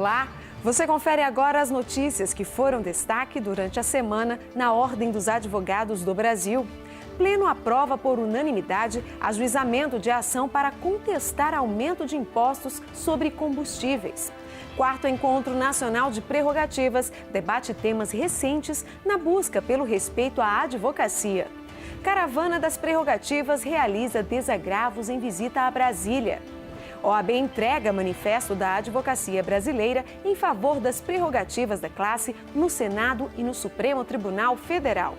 Olá! Você confere agora as notícias que foram destaque durante a semana na Ordem dos Advogados do Brasil. Pleno aprova por unanimidade ajuizamento de ação para contestar aumento de impostos sobre combustíveis. Quarto Encontro Nacional de Prerrogativas debate temas recentes na busca pelo respeito à advocacia. Caravana das Prerrogativas realiza desagravos em visita a Brasília. OAB entrega manifesto da advocacia brasileira em favor das prerrogativas da classe no Senado e no Supremo Tribunal Federal.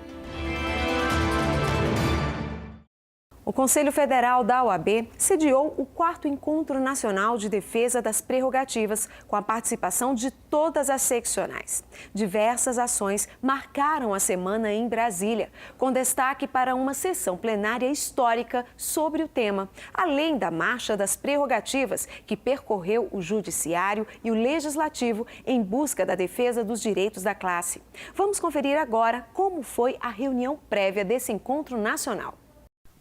O Conselho Federal da OAB sediou o 4º Encontro Nacional de Defesa das Prerrogativas, com a participação de todas as seccionais. Diversas ações marcaram a semana em Brasília, com destaque para uma sessão plenária histórica sobre o tema, além da Marcha das Prerrogativas, que percorreu o Judiciário e o Legislativo em busca da defesa dos direitos da classe. Vamos conferir agora como foi a reunião prévia desse encontro nacional.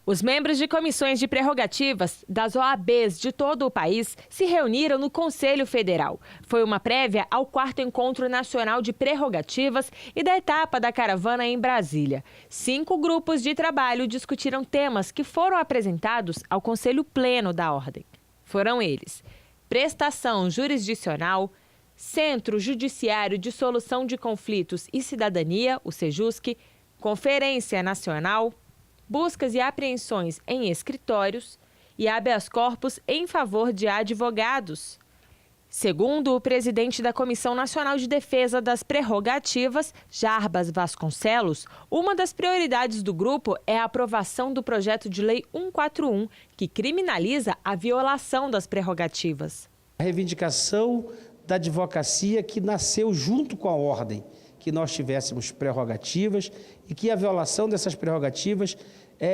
Os membros de comissões de prerrogativas das OABs de todo o país se reuniram no Conselho Federal. Foi uma prévia ao 4º Encontro Nacional de Prerrogativas e da etapa da caravana em Brasília. 5 grupos de trabalho discutiram temas que foram apresentados ao Conselho Pleno da Ordem. Foram eles: prestação jurisdicional, Centro Judiciário de Solução de Conflitos e Cidadania, o CEJUSC, Conferência Nacional, buscas e apreensões em escritórios e habeas corpus em favor de advogados. Segundo o presidente da Comissão Nacional de Defesa das Prerrogativas, Jarbas Vasconcelos, uma das prioridades do grupo é a aprovação do projeto de lei 141, que criminaliza a violação das prerrogativas. A reivindicação da advocacia que nasceu junto com a ordem, que nós tivéssemos prerrogativas e que a violação dessas prerrogativas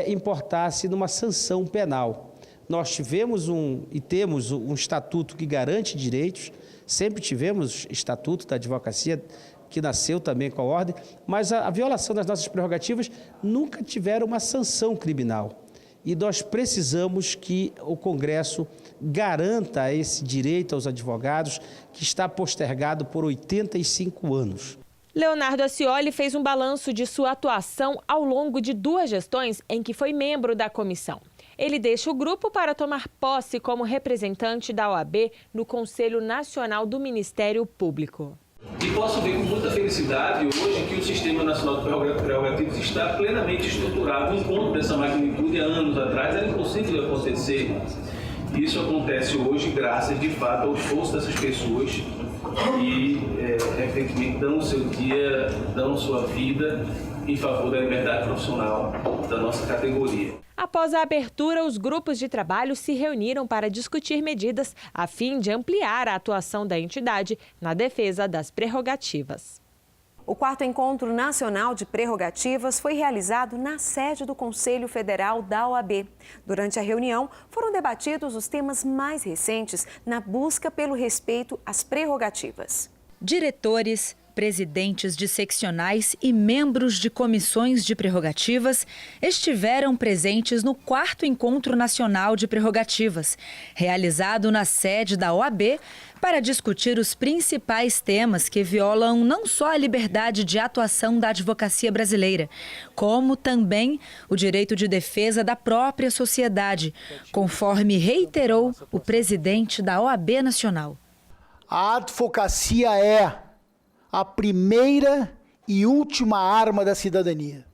importasse numa sanção penal. Nós tivemos e temos um estatuto que garante direitos, sempre tivemos estatuto da advocacia, que nasceu também com a ordem, mas a violação das nossas prerrogativas nunca tiveram uma sanção criminal. E nós precisamos que o Congresso garanta esse direito aos advogados, que está postergado por 85 anos. Leonardo Ascioli fez um balanço de sua atuação ao longo de 2 gestões em que foi membro da comissão. Ele deixa o grupo para tomar posse como representante da OAB no Conselho Nacional do Ministério Público. E posso ver com muita felicidade hoje que o Sistema Nacional de Prerrogativas está plenamente estruturado. Um encontro dessa magnitude há anos atrás era impossível de acontecer. Isso acontece hoje graças, de fato, ao esforço dessas pessoas que, efetivamente, dão o seu dia, dão sua vida em favor da liberdade profissional da nossa categoria. Após a abertura, os grupos de trabalho se reuniram para discutir medidas a fim de ampliar a atuação da entidade na defesa das prerrogativas. O 4º Encontro Nacional de Prerrogativas foi realizado na sede do Conselho Federal da OAB. Durante a reunião, foram debatidos os temas mais recentes na busca pelo respeito às prerrogativas. Diretores, presidentes de seccionais e membros de comissões de prerrogativas estiveram presentes no 4º Encontro Nacional de Prerrogativas, realizado na sede da OAB, para discutir os principais temas que violam não só a liberdade de atuação da advocacia brasileira, como também o direito de defesa da própria sociedade, conforme reiterou o presidente da OAB Nacional. A advocacia é a primeira e última arma da cidadania,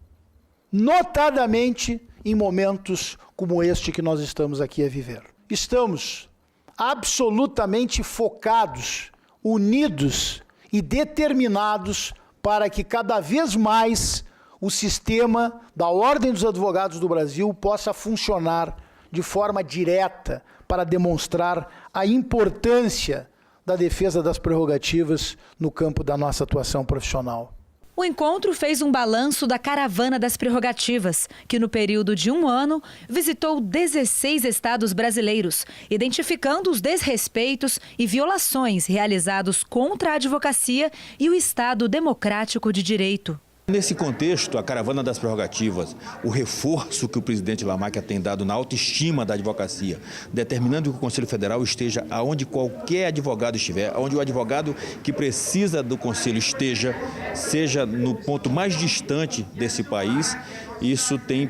notadamente em momentos como este que nós estamos aqui a viver. Estamos absolutamente focados, unidos e determinados para que cada vez mais o sistema da Ordem dos Advogados do Brasil possa funcionar de forma direta para demonstrar a importância da defesa das prerrogativas no campo da nossa atuação profissional. O encontro fez um balanço da Caravana das Prerrogativas, que no período de 1 ano visitou 16 estados brasileiros, identificando os desrespeitos e violações realizados contra a advocacia e o Estado democrático de direito. Nesse contexto, a caravana das prerrogativas, o reforço que o presidente Lamáquia tem dado na autoestima da advocacia, determinando que o Conselho Federal esteja aonde qualquer advogado estiver, aonde o advogado que precisa do Conselho esteja, seja no ponto mais distante desse país, isso tem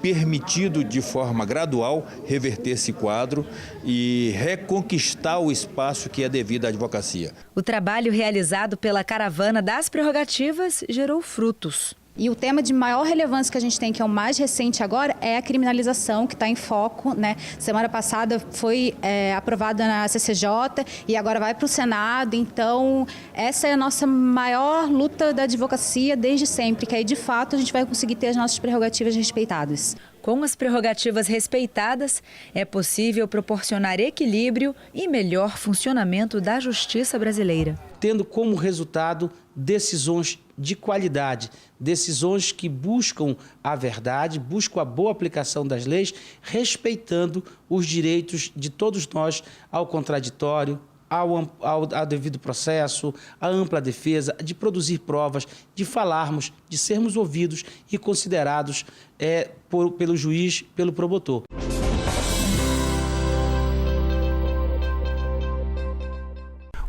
permitido de forma gradual reverter esse quadro e reconquistar o espaço que é devido à advocacia. O trabalho realizado pela Caravana das Prerrogativas gerou frutos. E o tema de maior relevância que a gente tem, que é o mais recente agora, é a criminalização, que está em foco, né? Semana passada foi aprovada na CCJ e agora vai para o Senado. Então, essa é a nossa maior luta da advocacia desde sempre, que aí, de fato, a gente vai conseguir ter as nossas prerrogativas respeitadas. Com as prerrogativas respeitadas, é possível proporcionar equilíbrio e melhor funcionamento da justiça brasileira. Tendo como resultado decisões de qualidade, decisões que buscam a verdade, buscam a boa aplicação das leis, respeitando os direitos de todos nós ao contraditório, ao devido processo, à ampla defesa, de produzir provas, de falarmos, de sermos ouvidos e considerados pelo juiz, pelo promotor.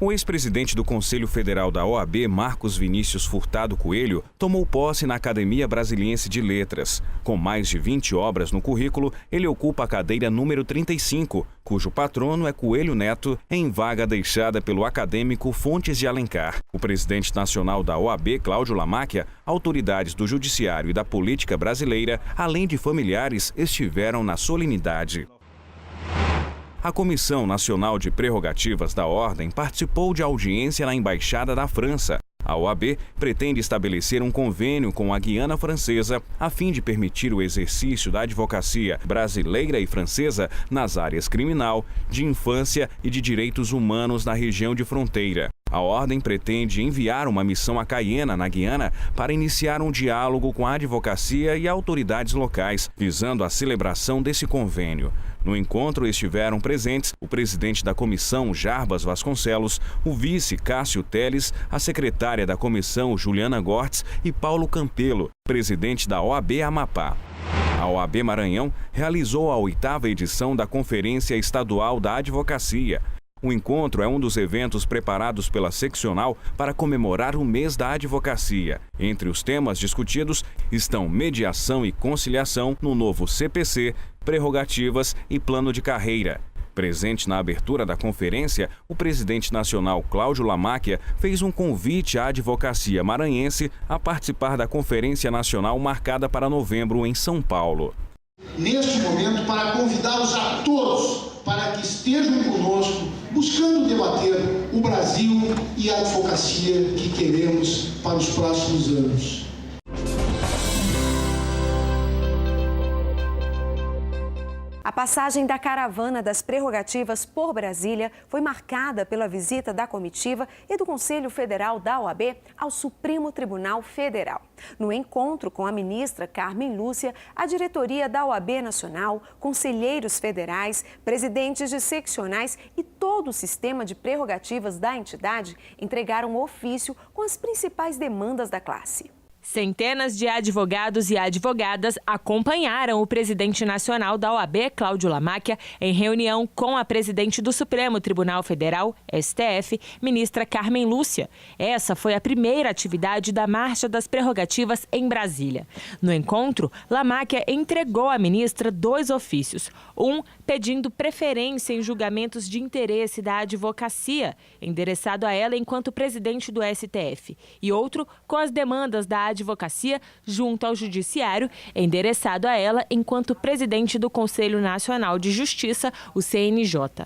O ex-presidente do Conselho Federal da OAB, Marcos Vinícius Furtado Coelho, tomou posse na Academia Brasiliense de Letras. Com mais de 20 obras no currículo, ele ocupa a cadeira número 35, cujo patrono é Coelho Neto, em vaga deixada pelo acadêmico Fontes de Alencar. O presidente nacional da OAB, Cláudio Lamáquia, autoridades do Judiciário e da política brasileira, além de familiares, estiveram na solenidade. A Comissão Nacional de Prerrogativas da Ordem participou de audiência na Embaixada da França. A OAB pretende estabelecer um convênio com a Guiana Francesa a fim de permitir o exercício da advocacia brasileira e francesa nas áreas criminal, de infância e de direitos humanos na região de fronteira. A Ordem pretende enviar uma missão a Cayena, na Guiana, para iniciar um diálogo com a advocacia e autoridades locais, visando a celebração desse convênio. No encontro estiveram presentes o presidente da comissão, Jarbas Vasconcelos, o vice, Cássio Teles, a secretária da comissão, Juliana Gortz, e Paulo Campelo, presidente da OAB Amapá. A OAB Maranhão realizou a 8ª edição da Conferência Estadual da Advocacia. O encontro é um dos eventos preparados pela seccional para comemorar o mês da advocacia. Entre os temas discutidos estão mediação e conciliação no novo CPC, prerrogativas e plano de carreira. Presente na abertura da conferência, o presidente nacional Cláudio Lamáquia fez um convite à advocacia maranhense a participar da Conferência Nacional marcada para novembro em São Paulo. Neste momento, para convidá-los a todos para que estejam conosco, buscando debater o Brasil e a advocacia que queremos para os próximos anos. A passagem da Caravana das Prerrogativas por Brasília foi marcada pela visita da comitiva e do Conselho Federal da OAB ao Supremo Tribunal Federal. No encontro com a ministra Carmen Lúcia, a diretoria da OAB Nacional, conselheiros federais, presidentes de seccionais e todo o sistema de prerrogativas da entidade entregaram um ofício com as principais demandas da classe. Centenas de advogados e advogadas acompanharam o presidente nacional da OAB, Cláudio Lamáquia, em reunião com a presidente do Supremo Tribunal Federal, STF, ministra Carmen Lúcia. Essa foi a primeira atividade da Marcha das Prerrogativas em Brasília. No encontro, Lamáquia entregou à ministra 2 ofícios. Um pedindo preferência em julgamentos de interesse da advocacia, endereçado a ela enquanto presidente do STF, e outro com as demandas da advocacia junto ao Judiciário, endereçado a ela enquanto presidente do Conselho Nacional de Justiça, o CNJ.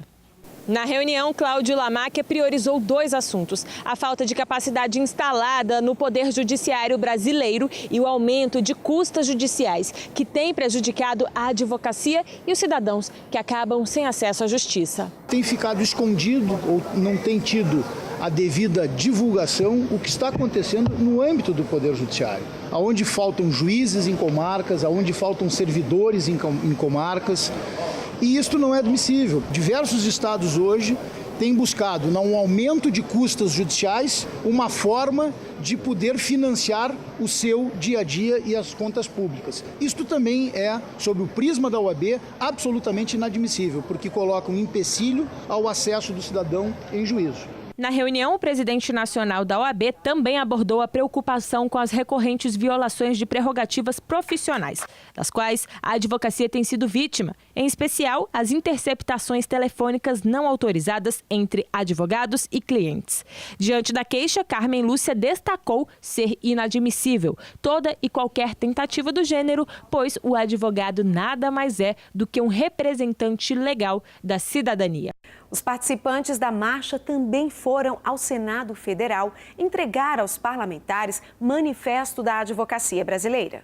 Na reunião, Cláudio Lamáquia priorizou 2 assuntos: a falta de capacidade instalada no Poder Judiciário brasileiro e o aumento de custas judiciais, que tem prejudicado a advocacia e os cidadãos que acabam sem acesso à justiça. Tem ficado escondido ou não tem tido a devida divulgação o que está acontecendo no âmbito do Poder Judiciário, onde faltam juízes em comarcas, onde faltam servidores em comarcas. E isto não é admissível. Diversos estados hoje tem buscado, num aumento de custas judiciais, uma forma de poder financiar o seu dia a dia e as contas públicas. Isto também é, sob o prisma da OAB, absolutamente inadmissível, porque coloca um empecilho ao acesso do cidadão em juízo. Na reunião, o presidente nacional da OAB também abordou a preocupação com as recorrentes violações de prerrogativas profissionais, das quais a advocacia tem sido vítima, em especial as interceptações telefônicas não autorizadas entre advogados e clientes. Diante da queixa, Carmen Lúcia destacou ser inadmissível toda e qualquer tentativa do gênero, pois o advogado nada mais é do que um representante legal da cidadania. Os participantes da marcha também foram ao Senado Federal entregar aos parlamentares manifesto da advocacia brasileira.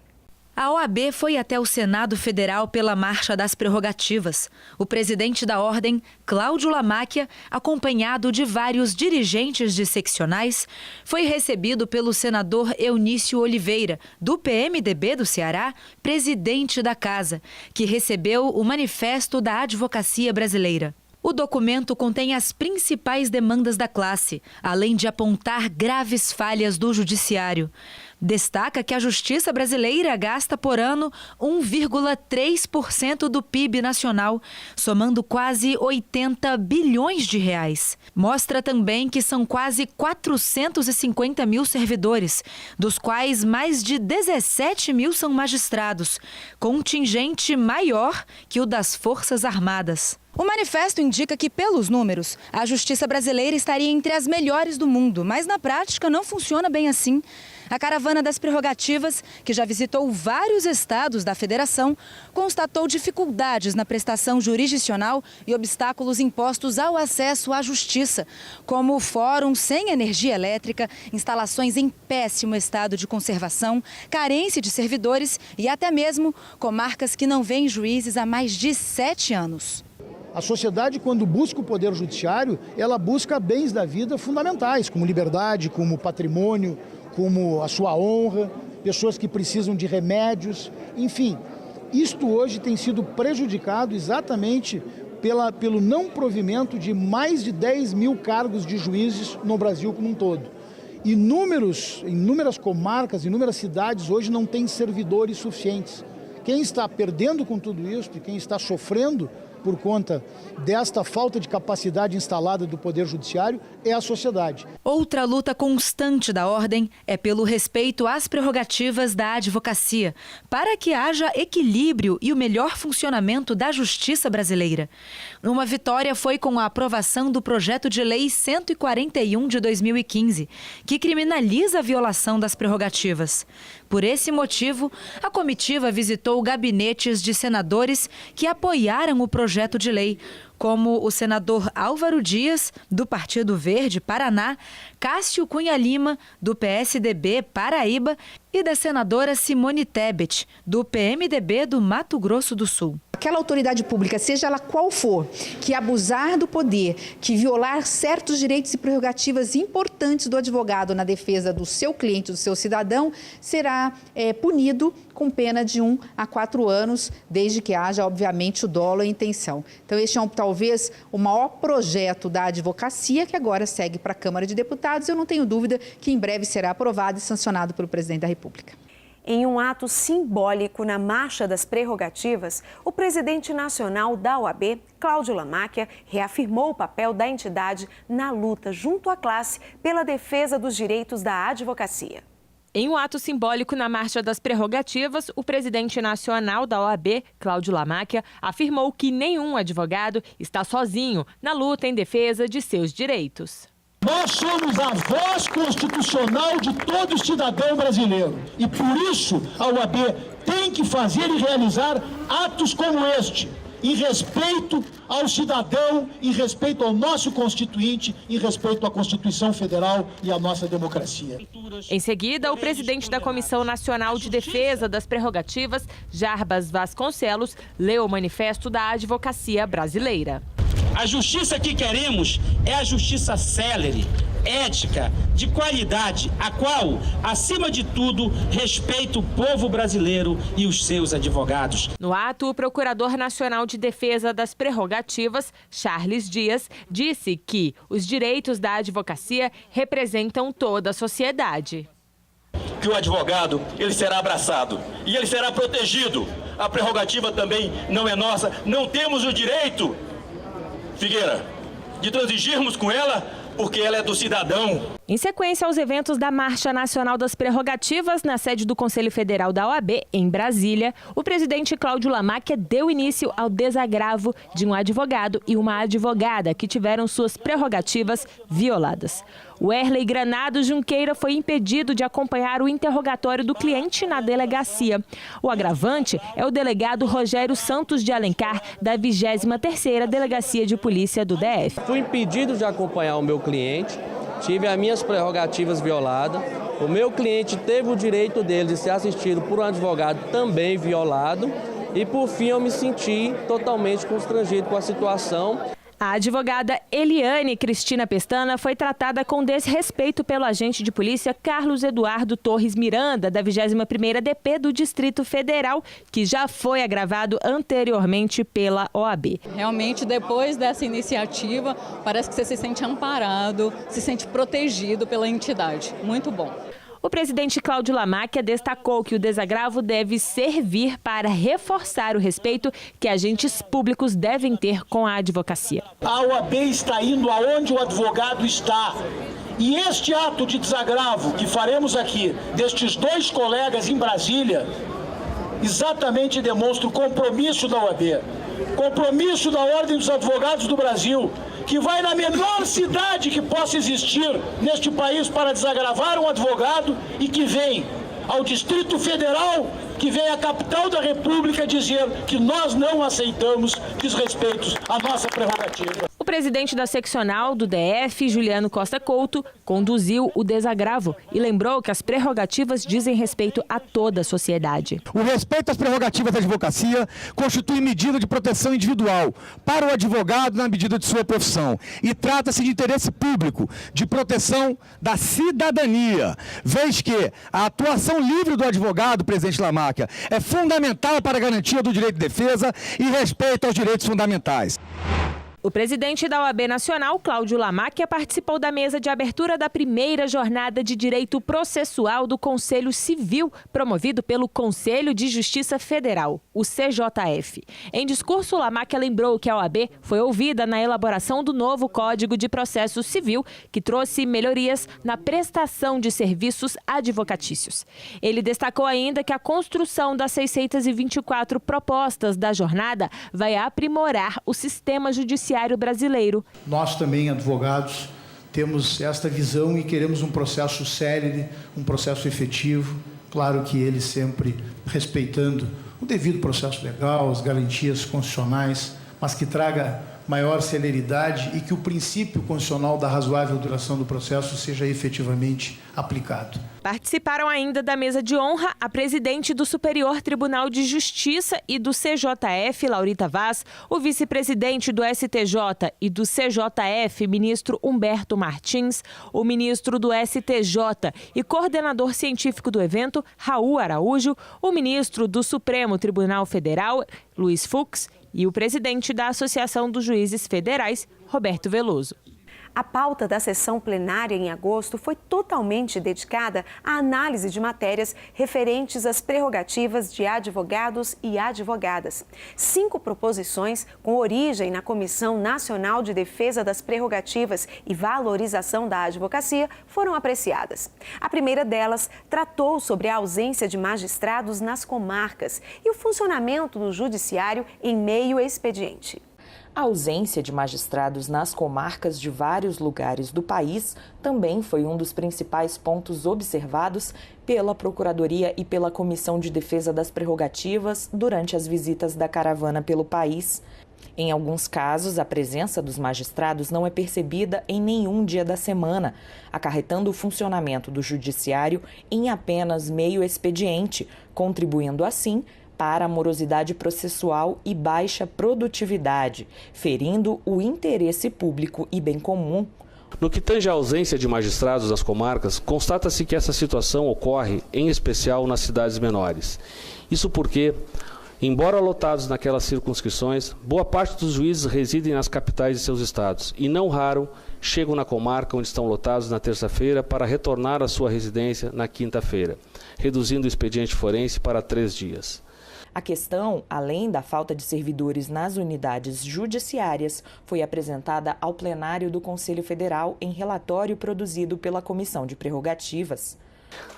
A OAB foi até o Senado Federal pela Marcha das Prerrogativas. O presidente da ordem, Cláudio Lamáquia, acompanhado de vários dirigentes de seccionais, foi recebido pelo senador Eunício Oliveira, do PMDB do Ceará, presidente da casa, que recebeu o manifesto da advocacia brasileira. O documento contém as principais demandas da classe, além de apontar graves falhas do judiciário. Destaca que a justiça brasileira gasta por ano 1,3% do PIB nacional, somando quase 80 bilhões de reais. Mostra também que são quase 450 mil servidores, dos quais mais de 17 mil são magistrados, contingente maior que o das Forças Armadas. O manifesto indica que, pelos números, a justiça brasileira estaria entre as melhores do mundo, mas na prática não funciona bem assim. A Caravana das Prerrogativas, que já visitou vários estados da federação, constatou dificuldades na prestação jurisdicional e obstáculos impostos ao acesso à justiça, como fóruns sem energia elétrica, instalações em péssimo estado de conservação, carência de servidores e até mesmo comarcas que não veem juízes há mais de 7 anos. A sociedade, quando busca o poder judiciário, ela busca bens da vida fundamentais, como liberdade, como patrimônio, como a sua honra, pessoas que precisam de remédios, enfim. Isto hoje tem sido prejudicado exatamente pelo não provimento de mais de 10 mil cargos de juízes no Brasil como um todo. Inúmeras comarcas, inúmeras cidades hoje não têm servidores suficientes. Quem está perdendo com tudo isso e quem está sofrendo por conta desta falta de capacidade instalada do Poder Judiciário é a sociedade. Outra luta constante da ordem é pelo respeito às prerrogativas da advocacia, para que haja equilíbrio e o melhor funcionamento da justiça brasileira. Uma vitória foi com a aprovação do projeto de lei 141 de 2015, que criminaliza a violação das prerrogativas. Por esse motivo, a comitiva visitou gabinetes de senadores que apoiaram o projeto de lei, como o senador Álvaro Dias, do Partido Verde, Paraná, Cássio Cunha Lima, do PSDB, Paraíba, e da senadora Simone Tebet, do PMDB do Mato Grosso do Sul. Aquela autoridade pública, seja ela qual for, que abusar do poder, que violar certos direitos e prerrogativas importantes do advogado na defesa do seu cliente, do seu cidadão, será punido com pena de 1 a 4 anos, desde que haja, obviamente, o dolo e a intenção. Então, este é talvez o maior projeto da advocacia, que agora segue para a Câmara de Deputados. Eu não tenho dúvida que em breve será aprovado e sancionado pelo presidente da República. Em um ato simbólico na Marcha das Prerrogativas, o presidente nacional da OAB, Cláudio Lamáquia, reafirmou o papel da entidade na luta junto à classe pela defesa dos direitos da advocacia. Em um ato simbólico na Marcha das Prerrogativas, o presidente nacional da OAB, Cláudio Lamáquia, afirmou que nenhum advogado está sozinho na luta em defesa de seus direitos. Nós somos a voz constitucional de todo cidadão brasileiro e, por isso, a OAB tem que fazer e realizar atos como este, em respeito ao cidadão, em respeito ao nosso Constituinte, em respeito à Constituição Federal e à nossa democracia. Em seguida, o presidente da Comissão Nacional de Defesa das Prerrogativas, Jarbas Vasconcelos, leu o manifesto da advocacia brasileira. A justiça que queremos é a justiça célere, ética, de qualidade, a qual, acima de tudo, respeita o povo brasileiro e os seus advogados. No ato, o Procurador Nacional de Defesa das Prerrogativas, Charles Dias, disse que os direitos da advocacia representam toda a sociedade. Que o advogado, ele será abraçado e ele será protegido. A prerrogativa também não é nossa. Não temos o direito, Figueira, de transigirmos com ela, porque ela é do cidadão. Em sequência aos eventos da Marcha Nacional das Prerrogativas, na sede do Conselho Federal da OAB, em Brasília, o presidente Cláudio Lamáquia deu início ao desagravo de um advogado e uma advogada que tiveram suas prerrogativas violadas. O Erley Granado Junqueira foi impedido de acompanhar o interrogatório do cliente na delegacia. O agravante é o delegado Rogério Santos de Alencar, da 23ª Delegacia de Polícia do DF. Fui impedido de acompanhar o meu cliente, tive as minhas prerrogativas violadas. O meu cliente teve o direito dele de ser assistido por um advogado também violado. E, por fim, eu me senti totalmente constrangido com a situação. A advogada Eliane Cristina Pestana foi tratada com desrespeito pelo agente de polícia Carlos Eduardo Torres Miranda, da 21ª DP do Distrito Federal, que já foi agravado anteriormente pela OAB. Realmente, depois dessa iniciativa, parece que você se sente amparado, se sente protegido pela entidade. Muito bom. O presidente Cláudio Lamáquia destacou que o desagravo deve servir para reforçar o respeito que agentes públicos devem ter com a advocacia. A OAB está indo aonde o advogado está. E este ato de desagravo que faremos aqui, destes dois colegas em Brasília, exatamente demonstra o compromisso da OAB, compromisso da Ordem dos Advogados do Brasil, que vai na menor cidade que possa existir neste país para desagravar um advogado e que vem ao Distrito Federal, que vem à capital da República dizer que nós não aceitamos desrespeitos à nossa prerrogativa. O presidente da seccional do DF, Juliano Costa Couto, conduziu o desagravo e lembrou que as prerrogativas dizem respeito a toda a sociedade. O respeito às prerrogativas da advocacia constitui medida de proteção individual para o advogado na medida de sua profissão e trata-se de interesse público, de proteção da cidadania, vez que a atuação livre do advogado, presidente Lamáquia, é fundamental para a garantia do direito de defesa e respeito aos direitos fundamentais. O presidente da OAB Nacional, Cláudio Lamáquia, participou da mesa de abertura da primeira jornada de direito processual do Conselho Civil, promovido pelo Conselho de Justiça Federal, o CJF. Em discurso, Lamáquia lembrou que a OAB foi ouvida na elaboração do novo Código de Processo Civil, que trouxe melhorias na prestação de serviços advocatícios. Ele destacou ainda que a construção das 624 propostas da jornada vai aprimorar o sistema judiciário brasileiro. Nós também, advogados, temos esta visão e queremos um processo célere, um processo efetivo, claro que ele sempre respeitando o devido processo legal, as garantias constitucionais, mas que traga maior celeridade e que o princípio constitucional da razoável duração do processo seja efetivamente aplicado. Participaram ainda da mesa de honra a presidente do Superior Tribunal de Justiça e do CJF, Laurita Vaz, o vice-presidente do STJ e do CJF, ministro Humberto Martins, o ministro do STJ e coordenador científico do evento, Raul Araújo, o ministro do Supremo Tribunal Federal, Luiz Fux, e o presidente da Associação dos Juízes Federais, Roberto Veloso. A pauta da sessão plenária em agosto foi totalmente dedicada à análise de matérias referentes às prerrogativas de advogados e advogadas. 5 proposições com origem na Comissão Nacional de Defesa das Prerrogativas e Valorização da Advocacia foram apreciadas. A primeira delas tratou sobre a ausência de magistrados nas comarcas e o funcionamento do judiciário em meio expediente. A ausência de magistrados nas comarcas de vários lugares do país também foi um dos principais pontos observados pela Procuradoria e pela Comissão de Defesa das Prerrogativas durante as visitas da caravana pelo país. Em alguns casos, a presença dos magistrados não é percebida em nenhum dia da semana, acarretando o funcionamento do judiciário em apenas meio expediente, contribuindo assim para a morosidade processual e baixa produtividade, ferindo o interesse público e bem comum. No que tange à ausência de magistrados nas comarcas, constata-se que essa situação ocorre, em especial, nas cidades menores. Isso porque, embora lotados naquelas circunscrições, boa parte dos juízes residem nas capitais de seus estados e, não raro, chegam na comarca onde estão lotados na terça-feira para retornar à sua residência na quinta-feira, reduzindo o expediente forense para 3 dias. A questão, além da falta de servidores nas unidades judiciárias, foi apresentada ao plenário do Conselho Federal em relatório produzido pela Comissão de Prerrogativas.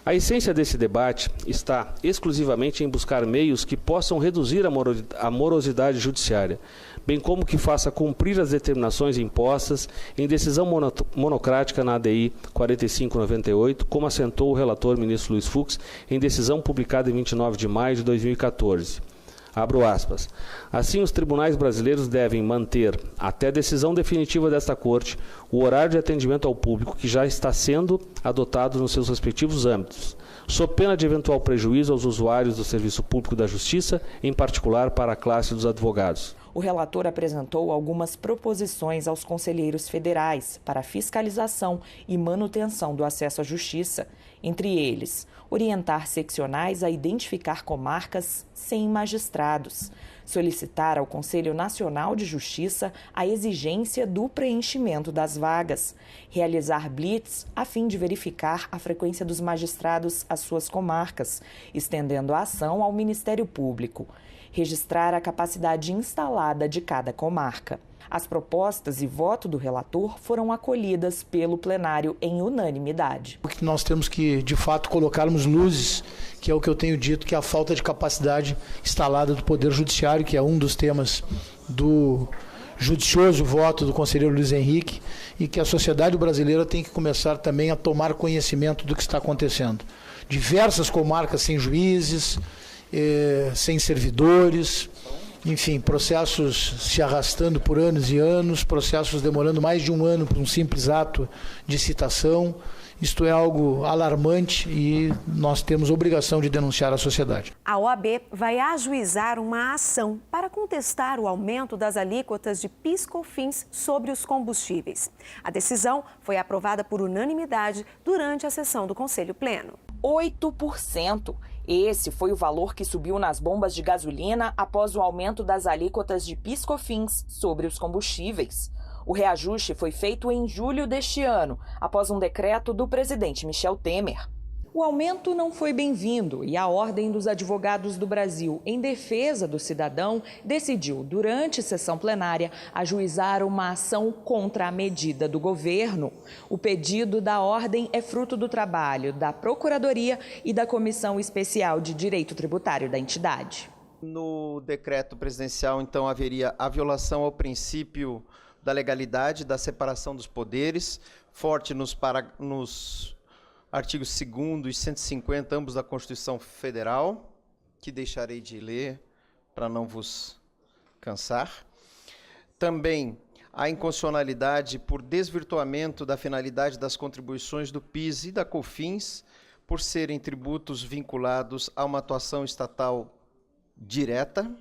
A essência desse debate está exclusivamente em buscar meios que possam reduzir a morosidade judiciária, bem como que faça cumprir as determinações impostas em decisão monocrática na ADI 4598, como assentou o relator ministro Luiz Fux em decisão publicada em 29 de maio de 2014. Abro aspas. Assim, os tribunais brasileiros devem manter, até decisão definitiva desta Corte, o horário de atendimento ao público que já está sendo adotado nos seus respectivos âmbitos, sob pena de eventual prejuízo aos usuários do Serviço Público da Justiça, em particular para a classe dos advogados. O relator apresentou algumas proposições aos conselheiros federais para fiscalização e manutenção do acesso à justiça. Entre eles, orientar seccionais a identificar comarcas sem magistrados, solicitar ao Conselho Nacional de Justiça a exigência do preenchimento das vagas, realizar blitz a fim de verificar a frequência dos magistrados às suas comarcas, estendendo a ação ao Ministério Público, registrar a capacidade instalada de cada comarca. As propostas e voto do relator foram acolhidas pelo plenário em unanimidade. O que nós temos que, de fato, colocarmos luzes, que é o que eu tenho dito, que é a falta de capacidade instalada do Poder Judiciário, que é um dos temas do judicioso voto do conselheiro Luiz Henrique, e que a sociedade brasileira tem que começar também a tomar conhecimento do que está acontecendo. Diversas comarcas sem juízes, sem servidores, enfim, processos se arrastando por anos e anos, processos demorando mais de 1 ano por um simples ato de citação. Isto é algo alarmante e nós temos obrigação de denunciar à sociedade. A OAB vai ajuizar uma ação para contestar o aumento das alíquotas de PIS/COFINS sobre os combustíveis. A decisão foi aprovada por unanimidade durante a sessão do Conselho Pleno. 8%. Esse foi o valor que subiu nas bombas de gasolina após o aumento das alíquotas de PIS/COFINS sobre os combustíveis. O reajuste foi feito em julho deste ano, após um decreto do presidente Michel Temer. O aumento não foi bem-vindo e a Ordem dos Advogados do Brasil, em defesa do cidadão, decidiu, durante sessão plenária, ajuizar uma ação contra a medida do governo. O pedido da Ordem é fruto do trabalho da Procuradoria e da Comissão Especial de Direito Tributário da entidade. No decreto presidencial, então, haveria a violação ao princípio da legalidade, da separação dos poderes, forte nos artigos 2º e 150, ambos da Constituição Federal, que deixarei de ler para não vos cansar. Também a inconstitucionalidade por desvirtuamento da finalidade das contribuições do PIS e da COFINS, por serem tributos vinculados a uma atuação estatal direta.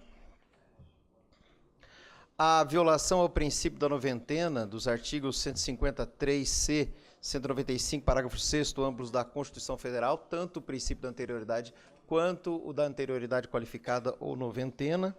A violação ao princípio da noventena dos artigos 153C, 195, parágrafo 6º, ambos da Constituição Federal, tanto o princípio da anterioridade quanto o da anterioridade qualificada ou noventena.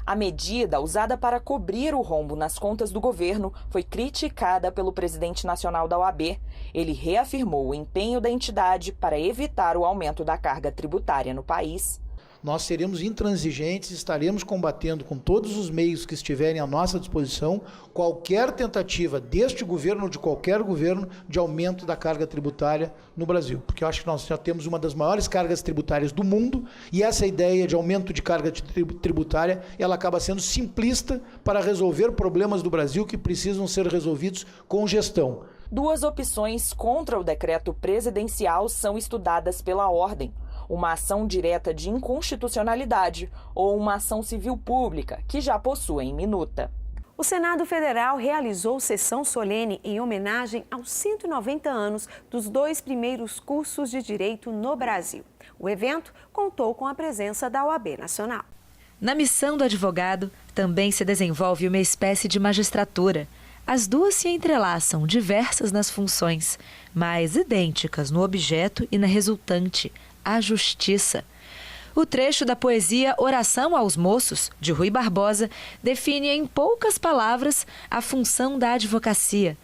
A medida, usada para cobrir o rombo nas contas do governo, foi criticada pelo presidente nacional da OAB. Ele reafirmou o empenho da entidade para evitar o aumento da carga tributária no país. Nós seremos intransigentes, estaremos combatendo com todos os meios que estiverem à nossa disposição qualquer tentativa deste governo ou de qualquer governo de aumento da carga tributária no Brasil. Porque eu acho que nós já temos uma das maiores cargas tributárias do mundo e essa ideia de aumento de carga tributária, ela acaba sendo simplista para resolver problemas do Brasil que precisam ser resolvidos com gestão. 2 opções contra o decreto presidencial são estudadas pela Ordem. Uma ação direta de inconstitucionalidade ou uma ação civil pública, que já possuem minuta. O Senado Federal realizou sessão solene em homenagem aos 190 anos dos 2 primeiros cursos de direito no Brasil. O evento contou com a presença da OAB Nacional. Na missão do advogado, também se desenvolve uma espécie de magistratura. As duas se entrelaçam, diversas nas funções, mas idênticas no objeto e na resultante, a justiça. O trecho da poesia Oração aos Moços, de Rui Barbosa, define em poucas palavras a função da advocacia.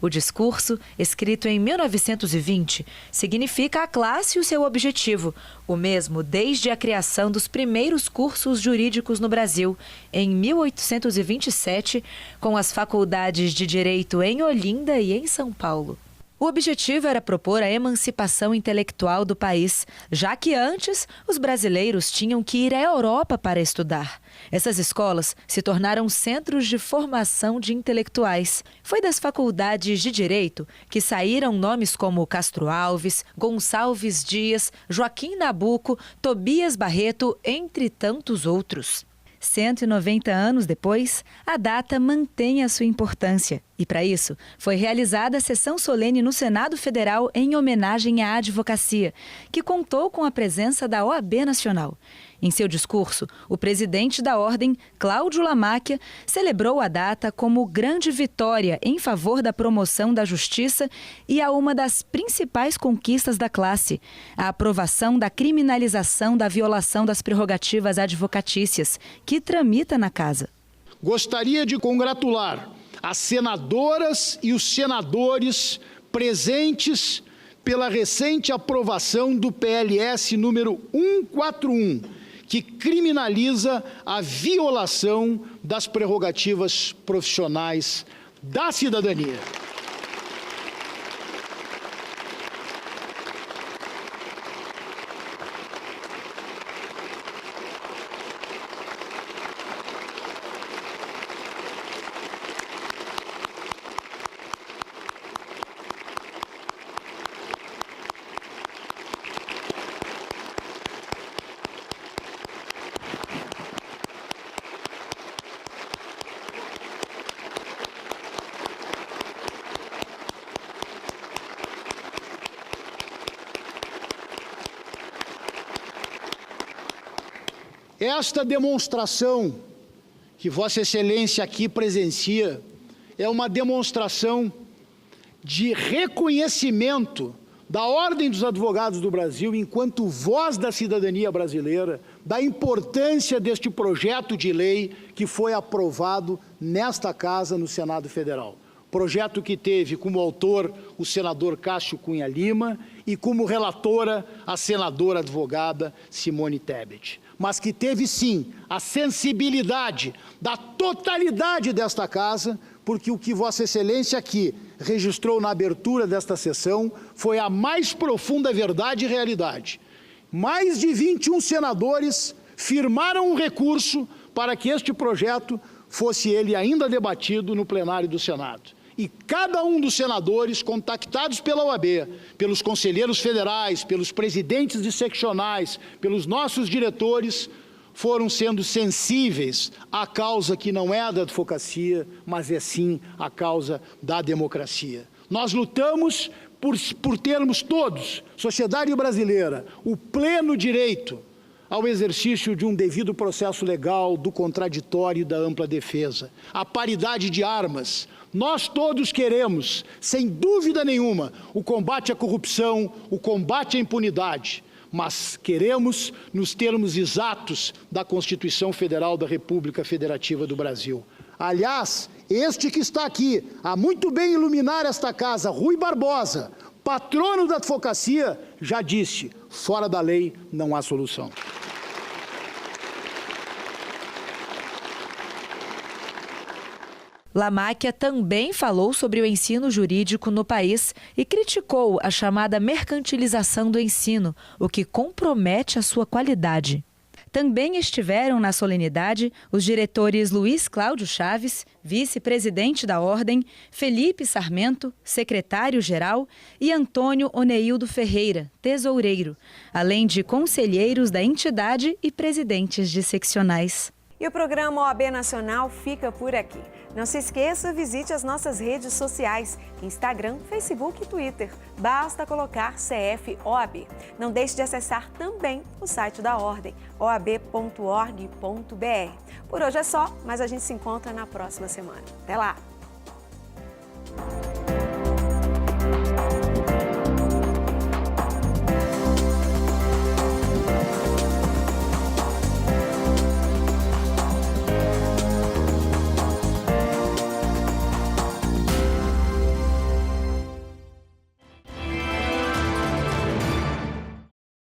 O discurso, escrito em 1920, significa a classe e o seu objetivo, o mesmo desde a criação dos primeiros cursos jurídicos no Brasil, em 1827, com as faculdades de Direito em Olinda e em São Paulo. O objetivo era propor a emancipação intelectual do país, já que antes os brasileiros tinham que ir à Europa para estudar. Essas escolas se tornaram centros de formação de intelectuais. Foi das faculdades de Direito que saíram nomes como Castro Alves, Gonçalves Dias, Joaquim Nabuco, Tobias Barreto, entre tantos outros. 190 anos depois, a data mantém a sua importância. E, para isso, foi realizada a sessão solene no Senado Federal em homenagem à advocacia, que contou com a presença da OAB Nacional. Em seu discurso, o presidente da Ordem, Cláudio Lamáquia, celebrou a data como grande vitória em favor da promoção da justiça e a uma das principais conquistas da classe, a aprovação da criminalização da violação das prerrogativas advocatícias, que tramita na Casa. Gostaria de congratular as senadoras e os senadores presentes pela recente aprovação do PLS número 141, que criminaliza a violação das prerrogativas profissionais da cidadania. Esta demonstração que Vossa Excelência aqui presencia é uma demonstração de reconhecimento da Ordem dos Advogados do Brasil enquanto voz da cidadania brasileira, da importância deste projeto de lei que foi aprovado nesta Casa, no Senado Federal. Projeto que teve como autor o senador Cássio Cunha Lima e como relatora a senadora advogada Simone Tebet. Mas que teve, sim, a sensibilidade da totalidade desta Casa, porque o que Vossa Excelência aqui registrou na abertura desta sessão foi a mais profunda verdade e realidade. Mais de 21 senadores firmaram um recurso para que este projeto fosse ele ainda debatido no plenário do Senado. E cada um dos senadores, contactados pela OAB, pelos conselheiros federais, pelos presidentes de seccionais, pelos nossos diretores, foram sendo sensíveis à causa que não é a da advocacia, mas é sim a causa da democracia. Nós lutamos por termos todos, sociedade brasileira, o pleno direito ao exercício de um devido processo legal, do contraditório e da ampla defesa, a paridade de armas. Nós todos queremos, sem dúvida nenhuma, o combate à corrupção, o combate à impunidade, mas queremos nos termos exatos da Constituição Federal da República Federativa do Brasil. Aliás, este que está aqui, a muito bem iluminar esta casa, Rui Barbosa, patrono da advocacia, já disse, fora da lei não há solução. Lamáquia também falou sobre o ensino jurídico no país e criticou a chamada mercantilização do ensino, o que compromete a sua qualidade. Também estiveram na solenidade os diretores Luiz Cláudio Chaves, vice-presidente da Ordem, Felipe Sarmento, secretário-geral, e Antônio Oneildo Ferreira, tesoureiro, além de conselheiros da entidade e presidentes de seccionais. E o programa OAB Nacional fica por aqui. Não se esqueça, visite as nossas redes sociais, Instagram, Facebook e Twitter. Basta colocar CF OAB. Não deixe de acessar também o site da Ordem, oab.org.br. Por hoje é só, mas a gente se encontra na próxima semana. Até lá!